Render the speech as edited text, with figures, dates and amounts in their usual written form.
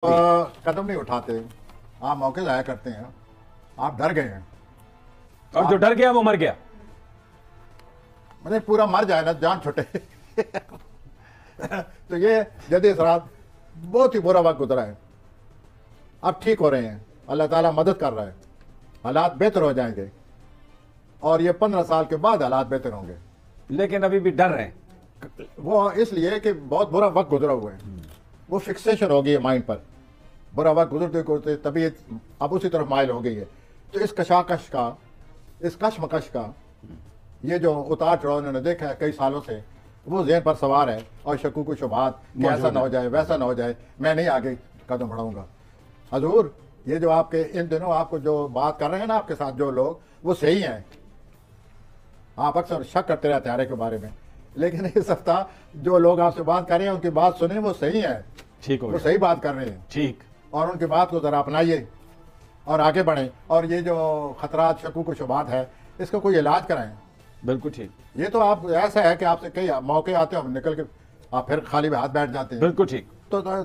कदम नहीं उठाते, आप मौके जाया करते हैं, आप डर गए हैं। और जो डर गया वो मर गया। मतलब पूरा मर जाए ना, जान छुटे। तो ये जदीद रात बहुत ही बुरा वक्त गुजरा है, अब ठीक हो रहे हैं, अल्लाह ताला मदद कर रहा है, हालात बेहतर हो जाएंगे और ये 15 साल के बाद हालात बेहतर होंगे। लेकिन अभी भी डर रहे हैं। वो इसलिए कि बहुत बुरा वक्त गुजरा हुआ है, वो फिक्सेशन हो गई है माइंड पर, बुरा वक्त गुजरते गुजरते तबीयत अब उसी तरफ माइल हो गई है। तो इस कशाकश का, इस कशमकश का, ये जो उतार चढ़ाव उन्होंने देखा है कई सालों से, वो ज़हन पर सवार है और शकूक व शुबहात कि ऐसा ना हो जाए, वैसा ना हो जाए, मैं नहीं आगे कदम बढ़ाऊंगा। हजूर, ये जो आपके इन दिनों आपको जो बात कर रहे हैं ना आपके साथ जो लोग, वो सही हैं। आप अक्सर शक करते रहते हैं हर एक के बारे में, लेकिन इस हफ्ता जो लोग आपसे बात कर रहे हैं उनकी बात सुने, वो सही है, ठीक हो वो गया। सही बात कर रहे हैं, ठीक। और उनकी बात को ज़रा अपनाइए और आगे बढ़ें। और ये जो खतरात, शकूक व शुबहात है, इसका कोई इलाज कराएं। बिल्कुल ठीक। ये तो आप ऐसा है कि आपसे कई मौके आते हैं, निकल के आप फिर खाली हाथ बैठ जाते हैं। बिल्कुल ठीक। तो